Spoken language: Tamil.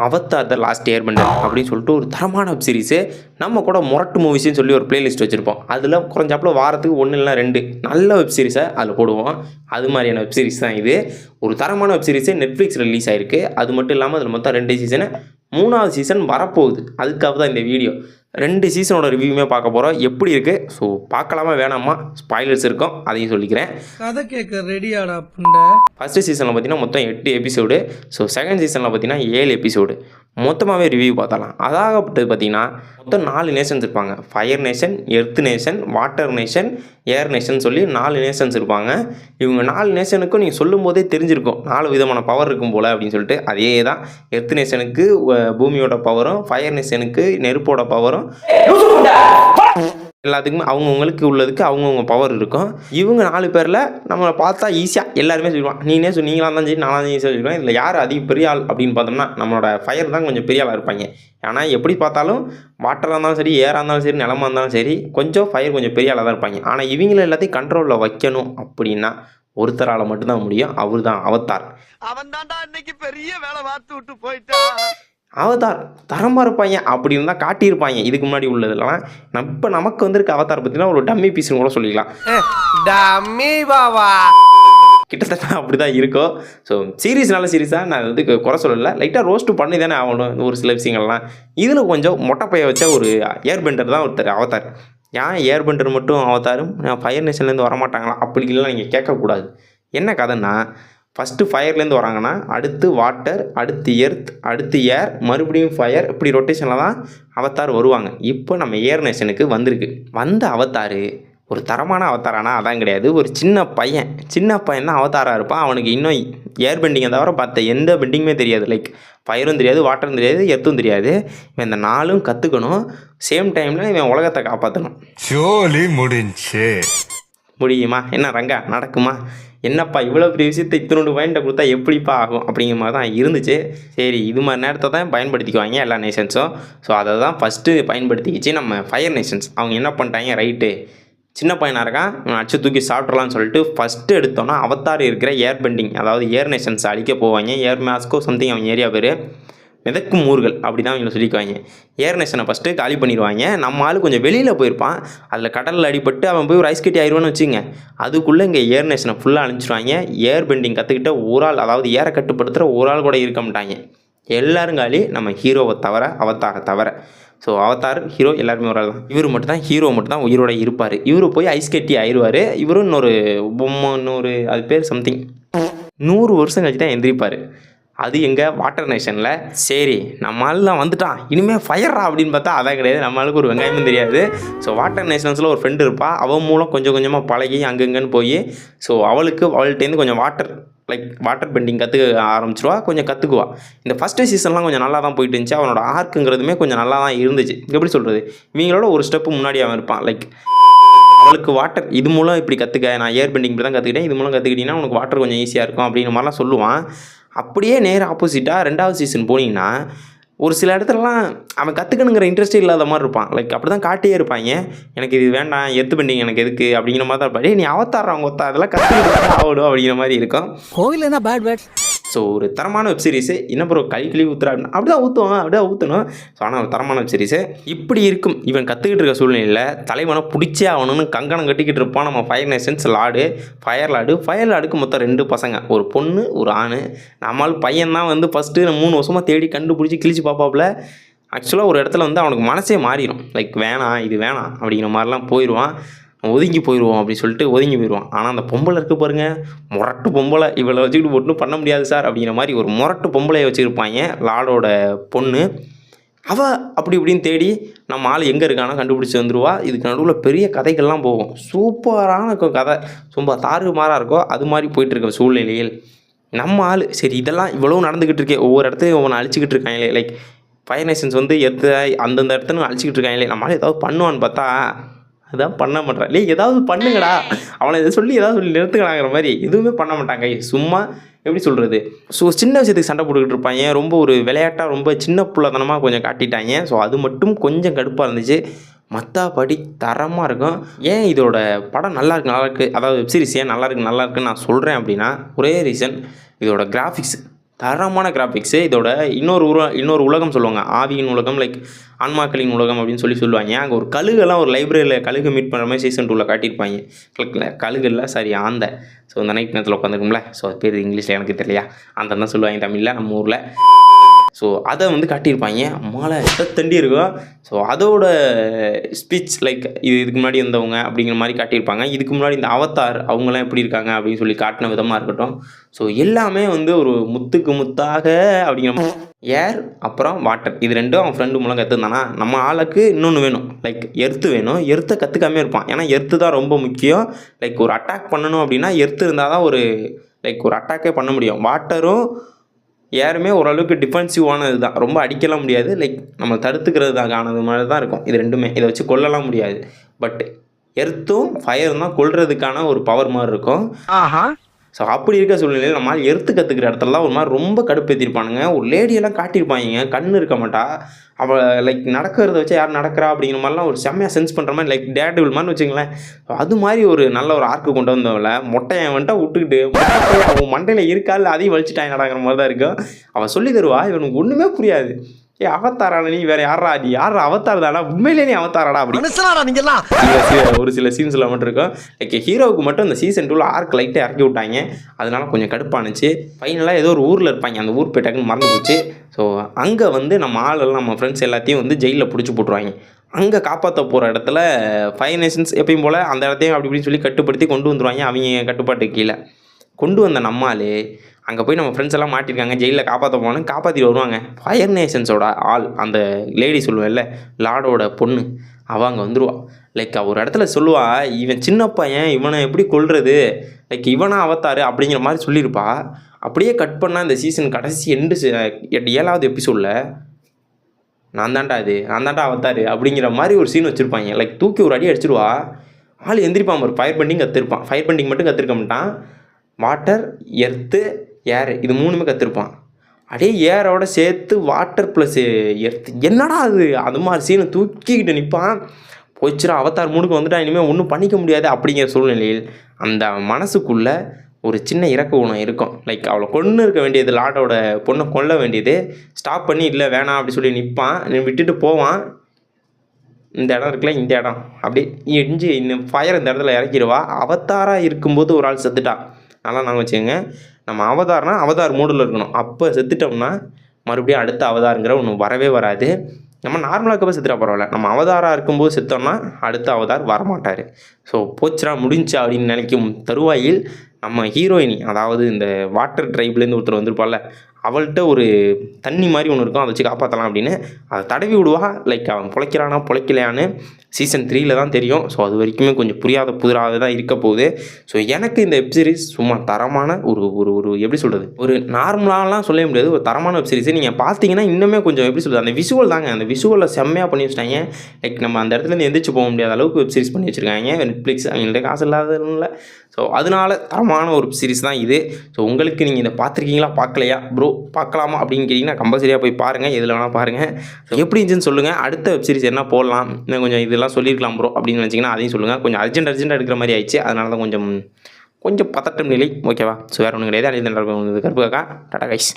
அவத்தார் த லாஸ்ட் ஏர்பெண்டர் அப்படின்னு சொல்லிட்டு ஒரு தரமான வெப் சீரிஸு. நம்ம கூட மொரட்டு மூவிஸ்ன்னு சொல்லி ஒரு பிளேலிஸ்ட் வச்சுருப்போம். அதில் குறைஞ்சாப்புல வாரத்துக்கு 1 இல்லைனா 2 நல்ல வெப் சீரிஸை அதில் போடுவோம். அது மாதிரியான வெப் சீரிஸ் தான் இது. ஒரு தரமான வெப் சீரிஸு நெட்ஃப்ளிக்ஸ் ரிலீஸ் ஆகிருக்கு. அது மட்டும் இல்லாமல் அதில் மொத்தம் 2 சீசனு, 3வது சீசன் வரப்போகுது. அதுக்காக தான் இந்த வீடியோ. 2 சீசனோட ரிவ்யூமே பார்க்க போகிறோம். எப்படி இருக்குது, ஸோ பார்க்கலாமா வேணாமா, ஸ்பாய்லர்ஸ் இருக்கும், அதையும் சொல்லிக்கிறேன். கதை கேட்க ரெடியாடா புண்டை. ஃபஸ்ட்டு சீசனில் பார்த்தீங்கன்னா மொத்தம் 8 எபிசோடு. ஸோ செகண்ட் சீசனில் பார்த்தீங்கன்னா 7 எபிசோடு. மொத்தமாகவே ரிவ்யூ பார்த்தலாம். அதாகப்பட்டது பார்த்தீங்கன்னா மொத்தம் 4 நேஷன்ஸ் இருப்பாங்க. Fire nation, earth nation, water nation, air nation சொல்லி 4 நேஷன்ஸ் இருப்பாங்க. இவங்க 4 நேஷனுக்கும் நீங்கள் சொல்லும் போதே தெரிஞ்சிருக்கும் 4 விதமான பவர் இருக்கும் போல் அப்படின்னு சொல்லிட்டு. அதே தான் எர்த் நேஷனுக்கு பூமியோட பவரும், ஃபயர் நேஷனுக்கு நெருப்போட பவரும், எல்லாத்துக்குமே அவங்கவுங்களுக்கு உள்ளதுக்கு அவங்கவுங்க பவர் இருக்கும். இவங்க 4 பேரில் நம்மளை பார்த்தா ஈஸியாக எல்லாருமே சொல்லுவான். நீங்களா இருந்தாலும் சரி, நானும் ஈஸியாக சொல்லிடுவேன். இதில் யார் அதிக பெரிய ஆள் அப்படின்னு பார்த்தோம்னா நம்மளோட ஃபயர் தான் கொஞ்சம் பெரிய ஆளாக இருப்பாங்க. ஆனால் எப்படி பார்த்தாலும் வாட்டராக இருந்தாலும் சரி, ஏராக இருந்தாலும் சரி, நிலமாக இருந்தாலும் சரி, கொஞ்சம் ஃபயர் கொஞ்சம் பெரிய ஆளாக தான் இருப்பாங்க. ஆனால் இவங்கள எல்லாத்தையும் கண்ட்ரோலில் வைக்கணும் அப்படின்னா ஒருத்தரால் மட்டும்தான் முடியும். அவர் தான் அவத்தார். அவன் தான்டா இன்னைக்கு பெரிய வேலை பார்த்து விட்டு போயிட்டான். அவதார் தரமாக இருப்பாங்க அப்படின்னு தான் காட்டியிருப்பாங்க இதுக்கு முன்னாடி உள்ளதுலாம். இப்போ நமக்கு வந்திருக்க அவதார் பார்த்தீங்கன்னா ஒரு டம்மி பீஸ்னு கூட சொல்லிக்கலாம். டம்மி பாவா கிட்டத்தட்ட அப்படி தான் இருக்கும். ஸோ சீரியஸ்னால சீரியஸாக நான் வந்து குறை சொல்லலை, லைட்டாக ரோஸ்ட்டு பண்ணி தானே ஆகணும் ஒரு சில விஷயங்கள்லாம். இதில் கொஞ்சம் மொட்டைப்பைய வச்ச ஒரு ஏர்பெண்டர் தான் ஒருத்தர் அவதார். ஏன் ஏர்பெண்டர் மட்டும் அவதாரும் ஃபயர் நேஷன்லேருந்து வரமாட்டாங்களா அப்படிலாம் நீங்கள் கேட்கக்கூடாது. என்ன கதைன்னா, ஃபஸ்ட்டு ஃபயர்லேருந்து வராங்கன்னா அடுத்து வாட்டர், அடுத்து எர்த், அடுத்து ஏர், மறுபடியும் ஃபயர், இப்படி ரொட்டேஷனில் தான் அவதார் வருவாங்க. இப்போ நம்ம ஏர் நேஷனுக்கு வந்திருக்கு. வந்த அவதார் ஒரு தரமான அவதாரானா அதான் கிடையாது. ஒரு சின்ன பையன் தான் அவதாராக இருப்பான். அவனுக்கு இன்னும் ஏர் பெண்டிங்கை தவிர பார்த்த எந்த பெண்டிங்குமே தெரியாது. லைக் ஃபயரும் தெரியாது, வாட்டரும் தெரியாது, எர்த்தும் தெரியாது. இவன் இந்த 4ம் கற்றுக்கணும். சேம் டைமில் இவன் உலகத்தை காப்பாற்றணும். முடியுமா என்ன ரங்கா, நடக்குமா? என்னப்பா இவ்வளோ பெரிய விஷயத்தை இத்தனோண்டு பாயிண்ட்டை கொடுத்தா எப்படிப்பா ஆகும் அப்படிங்கிற மாதிரி தான் இருந்துச்சு. சரி, இது மாதிரி நேரத்தை தான் பயன்படுத்திக்குவாங்க எல்லா நேஷன்ஸும். ஸோ அதை தான் ஃபஸ்ட்டு பயன்படுத்திக்கிச்சு நம்ம ஃபயர் நேஷன்ஸ். அவங்க என்ன பண்ணிட்டாங்க, ரைட்டு சின்ன பையனாக இருக்கான், இவன் அடிச்சு தூக்கி சாப்பிட்றலான்னு சொல்லிட்டு ஃபஸ்ட்டு எடுத்தோன்னா அவதார் இருக்கிற ஏர் பெண்டிங், அதாவது ஏர் நேஷன்ஸ் அழிக்க போவாங்க. ஏர் மாஸ்கோ சம்திங் அவங்க ஏரியா பேர், மிதக்கும் ஊர்கள் அப்படி தான் இவங்களை சொல்லிக்குவாங்க. ஏர் நேஷனை ஃபஸ்ட்டு காலி பண்ணிடுவாங்க. நம்ம ஆள் கொஞ்சம் வெளியில் போயிருப்பான், அதில் கடலில் அடிபட்டு அவன் போய் ஒரு ஐஸ் கட்டி ஆயிடுவான்னு வச்சுங்க. அதுக்குள்ளே இங்கே ஏர் நேஷனை ஃபுல்லாக அழிச்சிடுவாங்க. ஏர் பெண்டிங் கற்றுக்கிட்ட ஒரு ஆள், அதாவது ஏரை கட்டுப்படுத்துகிற ஒரு ஆள் கூட இருக்க மாட்டாங்க. எல்லோரும் காலி, நம்ம ஹீரோவை தவிர, அவதாரை தவிர. ஸோ அவதார் ஹீரோ எல்லாருமே ஒரு ஆள் தான். இவர் மட்டும் தான், ஹீரோ மட்டும் தான் உயிரோட இருப்பார். இவர் போய் ஐஸ் கட்டி ஆயிடுவார். இவரும் இன்னொரு பொம்மை, அது பேர் சம்திங் 100 வருஷம் கழிச்சு தான் எந்திரிப்பார். அது எங்கள் வாட்டர் நேஷனில். சரி, நம்ம ஆள்லாம் வந்துட்டான், இனிமேல் ஃபயரா அப்படின்னு பார்த்தா அதான் கிடையாது. நம்ம ஆளுக்கு ஒரு வெங்காயமும் தெரியாது. ஸோ வாட்டர் நேஷன்ஸில் ஒரு ஃப்ரெண்டு இருப்பாள். அவன் மூலம் கொஞ்சம் கொஞ்சமாக பழகி அங்கங்கன்னு போய், ஸோ அவள்கிட்டேருந்து கொஞ்சம் வாட்டர் பெண்டிங் கற்றுக்க ஆரம்பிச்சிருவா, கொஞ்சம் கற்றுக்குவா. இந்த ஃபஸ்ட்டு சீசன்லாம் கொஞ்சம் நல்லா தான் போயிட்டு இருந்துச்சு. அவனோட ஆர்க்குங்கிறதுமே கொஞ்சம் நல்லா தான் இருந்துச்சு. எப்படி சொல்கிறது, இவங்களோட ஒரு ஸ்டெப்பு முன்னாடி அவன் இருப்பான். அவளுக்கு வாட்டர் இது மூலம் இப்படி கற்றுக்க, நான் ஏர் பெண்டிங் இப்படி தான் கற்றுக்கிட்டேன், இது மூலம் கற்றுக்கிட்டிங்கன்னா உனக்கு வாட்டர் கொஞ்சம் ஈஸியாக இருக்கும் அப்படிங்கிற மாதிரிலாம் சொல்லுவான். அப்படியே நேர் ஆப்போசிட்டாக 2வது சீசன் போனீங்கன்னா ஒரு சில இடத்துலலாம் அவன் கற்றுக்கணுங்கிற இன்ட்ரெஸ்ட்டே இல்லாத மாதிரி இருப்பான். அப்படி தான் காட்டியே இருப்பாங்க. எனக்கு இது வேண்டாம், எர்த் பெண்டிங் எனக்கு எதுக்கு அப்படிங்கிற மாதிரி தான் இருப்பான். நீ அவதார் அவங்க அதெல்லாம் கற்றுக்கிட்டு ஆகணும் அப்படிங்கிற மாதிரி இருக்கும். கோயில் என்ன பேட். ஸோ ஒரு தரமான வெப் சீரிஸு. என்ன ப்ரோ கழுவி ஊற்றுறா அப்படின்னா அப்படிதான் ஊற்றணும். ஸோ ஆனால் ஒரு தரமான வெப் சீரிஸு. இப்படி இருக்கும். இவன் கற்றுக்கிட்டு இருக்க சூழ்நிலையில் தலைவனை பிடிச்சே ஆகணும்னு கங்கணம் கட்டிக்கிட்டு இருப்பான் நம்ம ஃபயர் நேஷன்ஸ் ஃபயர் லாடுக்கு மொத்தம் 2 பசங்க, ஒரு பொண்ணு ஒரு ஆண். நம்மளால் பையன் தான் வந்து ஃபஸ்ட்டு 3 வருஷமாக தேடி கண்டுபிடிச்சி கிழிச்சு பார்ப்பாப்புல. ஆக்சுவலாக ஒரு இடத்துல வந்து அவனுக்கு மனசே மாறிடும். வேணாம் இது வேணாம் அப்படிங்கிற மாதிரிலாம் போயிடுவான். ஒதுங்கி போயிடுவோம் அப்படின்னு சொல்லிட்டு ஒதுங்கி போயிடுவான். ஆனால் அந்த பொம்பளை இருக்க பாருங்க, முரட்டு பொம்பளை, இவளை வச்சுக்கிட்டு ஒன்றும் பண்ண முடியாது சார் அப்படிங்கிற மாதிரி ஒரு முரட்டு பொம்பளையை வச்சுருப்பாங்க லாடோட பொண்ணு. அவள் அப்படி இப்படின்னு தேடி நம்ம ஆள் எங்கே இருக்கானோ கண்டுபிடிச்சி வந்துடுவா. இதுக்கு நடுவில் பெரிய கதைகள்லாம் போகும். சூப்பரான கதை, ரொம்ப தாறுமாறாக இருக்கோ அது மாதிரி போயிட்டுருக்க சூழ்நிலையில் நம்ம ஆள் சரி இதெல்லாம் இவ்வளோ நடந்துக்கிட்டு இருக்கே, ஒவ்வொரு இடத்தையும் ஒவ்வொன்று அழிச்சிக்கிட்டு இருக்காங்களே. ஃபயர் நேஷன்ஸ் வந்து அந்தந்த இடத்துல அழிச்சிக்கிட்டு இருக்காங்களே, நம்ம ஆள் ஏதாவது பண்ணுவான்னு பார்த்தா அதான் பண்ண மாட்டேறான். ஏதாவது பண்ணுங்கடா, அவனை இதை சொல்லி நிறுத்துக்கலாங்கிற மாதிரி எதுவுமே பண்ண மாட்டாங்க. சும்மா எப்படி சொல்கிறது, ஸோ சின்ன விஷயத்துக்கு சண்டை போட்டுக்கிட்டு இருப்பாங்க. ரொம்ப ஒரு விளையாட்டாக ரொம்ப சின்ன புள்ளத்தனமாக கொஞ்சம் காட்டிட்டாங்க. ஸோ அது மட்டும் கொஞ்சம் கடுப்பாக இருந்துச்சு. மற்றபடி தரமாக இருக்கும். ஏன் இதோட படம் நல்லா இருக்குது, அதாவது வெப் சீரிஸ் ஏன் நல்லா இருக்குன்னு நான் சொல்கிறேன் அப்படின்னா ஒரே ரீசன், இதோட கிராஃபிக்ஸ் தரமான கிராஃபிக்ஸு. இதோட இன்னொரு உலகம் சொல்லுவாங்க. ஆவியின் உலகம், லைக் ஆன்மாக்களின் உலகம் அப்படின்னு சொல்லுவாங்க. அங்கே ஒரு கழுகெல்லாம் ஒரு லைப்ரரியில் கழுகு மீட் பண்ணுற மாதிரி சீசன் 2ல் காட்டியிருப்பாங்க. கழுகு இல்லை, சாரி, ஆந்தை. ஸோ இந்த நைட் நேரத்தில் உட்காந்துருக்கும்ல, ஸோ அது பேர் இங்கிலீஷில் எனக்கு தெரியலையா, அந்த தான் சொல்லுவாங்க தமிழில் நம்ம ஊரில். ஸோ அதை வந்து காட்டியிருப்பாங்க. மாலை தண்டி இருக்கும். ஸோ அதோட ஸ்பீச் லைக் இதுக்கு முன்னாடி இருந்தவங்க அப்படிங்கிற மாதிரி காட்டியிருப்பாங்க. இதுக்கு முன்னாடி இந்த அவதார் அவங்களாம் எப்படி இருக்காங்க அப்படின்னு சொல்லி காட்டின விதமாக இருக்கட்டும். ஸோ எல்லாமே வந்து ஒரு முத்துக்கு முத்தாக அப்படிங்கிற ஏர் அப்புறம் வாட்டர் இது ரெண்டும் அவன் ஃப்ரெண்டு மூலம் கற்றுந்தானா, நம்ம ஆளுக்கு இன்னொன்று வேணும், லைக் எர்த்து வேணும். எர்த்தை கற்றுக்காமே இருப்பான். ஏன்னா எர்த்து தான் ரொம்ப முக்கியம். லைக் ஒரு அட்டாக் பண்ணணும் அப்படின்னா எர்த்து இருந்தால் தான் ஒரு அட்டாக்கே பண்ண முடியும். வாட்டரும் ஏருமே ஓரளவுக்கு டிஃபென்சிவானது தான், ரொம்ப அடிக்கலாம் முடியாது, லைக் நம்ம தடுத்துக்கிறதுக்கானது மாதிரி தான் இருக்கும். இது ரெண்டுமே இதை வச்சு கொல்லலாம் முடியாது. பட் எர்த்தும் ஃபயரும் தான் கொல்றதுக்கான ஒரு பவர் மாதிரி இருக்கும். ஸோ அப்படி இருக்க சூழ்நிலையில் நம்மளால் எர்த்து கற்றுக்கிற இடத்துலலாம் ஒரு மாதிரி ரொம்ப கடுப்பேற்றிருப்பானுங்க. ஒரு லேடியெல்லாம் காட்டியிருப்பாங்க, கண் இருக்க மாட்டா, அவள் லைக் நடக்கிறத வச்சு யார் நடக்கிறா அப்படிங்கிற மாதிரிலாம் ஒரு செம்மையாக சென்ஸ் பண்ணுற மாதிரி, லைக் டேர்டெவில் மாதிரி வச்சுங்களேன். அது மாதிரி ஒரு நல்ல ஒரு ஆர்க்கு கொண்டு வந்தவளை மொட்டையை வந்துட்டு விட்டுக்கிட்டு அவன் மண்டையில் இருக்கா இல்லை அதையும் வலிச்சுட்டாங்க நடக்கிற மாதிரி தான் இருக்கும். அவள் சொல்லி தருவா, இவனுக்கு ஒன்றுமே புரியாது. அவதாரான நீ வேற யாரா அவதார் தானா, உண்மையிலே நீ அவதாராடா அப்படி ஒரு சில சீன்ஸில் மட்டும் இருக்கும். லைக் ஹீரோவுக்கு மட்டும் இந்த சீசன் 2ல் ஆர்க் லைட்டை இறக்கி விட்டாங்க. அதனால கொஞ்சம் கடுப்பானுச்சு. ஃபைனலாக ஏதோ ஒரு ஊரில் இருப்பாங்க, அந்த ஊர் போய் டக்குன்னு மறந்து போச்சு. ஸோ அங்கே வந்து நம்ம ஆளெல்லாம் நம்ம ஃப்ரெண்ட்ஸ் எல்லாத்தையும் வந்து ஜெயிலில் பிடிச்சி போட்டுருவாங்க. அங்கே காப்பாற்ற போகிற இடத்துல 5 நேஷன்ஸ் எப்பயும் போல் அந்த இடத்தையும் அப்படி இப்படின்னு சொல்லி கட்டுப்படுத்தி கொண்டு வந்துடுவாங்க. அவங்க கட்டுப்பாட்டுக்கு கீழே கொண்டு வந்த நம்மால் அங்கே போய் நம்ம ஃப்ரெண்ட்ஸ் எல்லாம் மாட்டிருக்காங்க, ஜெயிலில் காப்பாற்ற போனாலும் காப்பாற்றிட்டு வருவாங்க. ஃபயர் நேஷன்ஸோட ஆள், அந்த லேடி சொல்லுவேன்ல, லார்டோட பொண்ணு, அவள் அங்கே வந்துடுவா. லைக் ஒரு இடத்துல சொல்லுவா, இவன் சின்ன பையன், இவனை எப்படி கொல்றது, லைக் இவனா அவத்தாரு அப்படிங்கிற மாதிரி சொல்லியிருப்பா. அப்படியே கட் பண்ணால் இந்த சீசன் கடைசி 7வது எபிசோடில் நான் தாண்டா அவத்தாரு அப்படிங்கிற மாதிரி ஒரு சீன் வச்சுருப்பாங்க. லைக் தூக்கி ஒரு அடி அடிச்சிடுவா, ஆள் எந்திரிப்பான். ஒரு ஃபயர் பெண்டிங் கற்றுருப்பான். ஃபயர் பெண்டிங் மட்டும் கற்றுருக்க மாட்டான், வாட்டர், எர்த்து, ஏர் இது 3மே கற்றுருப்பான். அப்படியே ஏரோட சேர்த்து வாட்டர் ப்ளஸ் எர்த்து, என்னடா அது மாதிரி சீனை தூக்கிக்கிட்டு நிற்பான். போச்சுரா அவதார் மூணுக்கு வந்துட்டா, இனிமேல் ஒன்றும் பண்ணிக்க முடியாது அப்படிங்கிற சூழ்நிலையில் அந்த மனசுக்குள்ளே ஒரு சின்ன இறக்க குணம் இருக்கும். லைக் அவளை கொன்று இருக்க வேண்டியது, லார்டோட பொண்ணை கொல்ல வேண்டியது, ஸ்டாப் பண்ணி இல்லை வேணாம் அப்படி சொல்லி நிற்பான். விட்டுட்டு போவான். இந்த இடம் இருக்குல்ல, இந்த இடம் அப்படியே எரிஞ்சு இந்த ஃபயர் இந்த இடத்துல இறக்கிடுவா. அவதாராக இருக்கும்போது ஒரு ஆள் செத்துட்டா, நல்லா நாங்கள் வச்சுக்கோங்க. நம்ம அவதார் மூடில் இருக்கணும். அப்போ செத்துட்டோம்னா மறுபடியும் அடுத்த அவதாருங்கிற ஒன்று வரவே வராது. நம்ம நார்மலாக இருக்கப்போ செத்துட்டா பரவாயில்ல, நம்ம அவதாராக இருக்கும்போது செத்தோம்னா அடுத்த அவதார் வரமாட்டார். ஸோ போச்சுரா முடிஞ்சா அப்படின்னு நினைக்கும் தருவாயில் நம்ம ஹீரோயினி, அதாவது இந்த வாட்டர் ட்ரைப்லேருந்து ஒருத்தர் வந்திருப்பாள்ல, அவள்கிட்ட ஒரு தண்ணி மாதிரி ஒன்று இருக்கும், அதை வச்சு காப்பாற்றலாம் அப்படின்னு அதை தடவி விடுவா. லைக் அவன் பிழைக்கிறானா பிழைக்கலையான்னு சீசன் 3ல் தான் தெரியும். ஸோ அது வரைக்குமே கொஞ்சம் புதிராக தான் இருக்க போகுது. ஸோ எனக்கு இந்த வெப் சீரிஸ் சும்மா தரமான ஒரு எப்படி சொல்கிறது, ஒரு நார்மலாலாம் சொல்ல முடியாது, ஒரு தரமான வெப் சீரிஸை நீங்கள் பார்த்தீங்கன்னா இன்னுமே கொஞ்சம் எப்படி சொல்கிறது, அந்த விஷுவல் தாங்க, அந்த விஷுவலில் செம்மையாக பண்ணி வச்சிட்டாங்க. லைக் நம்ம அந்த இடத்துலேருந்து எந்திரிச்சு போக முடியாத அளவுக்கு வெப் சீரிஸ் பண்ணி வச்சுருக்காங்க. நெட்ஃப்ளிக்ஸ் அவங்கள்ட்ட காசு இல்லாததுன்னு. ஸோ அதனால தரமான ஒரு சீரிஸ் தான் இது. ஸோ உங்களுக்கு நீங்கள் இதை பார்த்துருக்கீங்களா பார்க்கலையா ப்ரோ, பார்க்கலாமா அப்படின்னு கேட்டிங்கன்னா கம்பல்சரியாக போய் பாருங்கள், எதில் வேணால் பாருங்கள். எப்படி இருந்துச்சுன்னு சொல்லுங்கள். அடுத்த வெப் சீரிஸ் என்ன போடலாம், இன்னும் கொஞ்சம் இதெல்லாம் சொல்லியிருக்கலாம் ப்ரோ அப்படின்னு நினச்சிங்கன்னா அதையும் சொல்லுங்கள். கொஞ்சம் அர்ஜென்ட்டாக எடுக்கிற மாதிரி ஆயிடுச்சு, அதனால தான் கொஞ்சம் பதட்டம் நிலை. ஓகேவா? ஸோ வேறு ஒன்றும் கிடையாது. அழிந்து கருப்பு காக்கா. டாடா கைஸ்.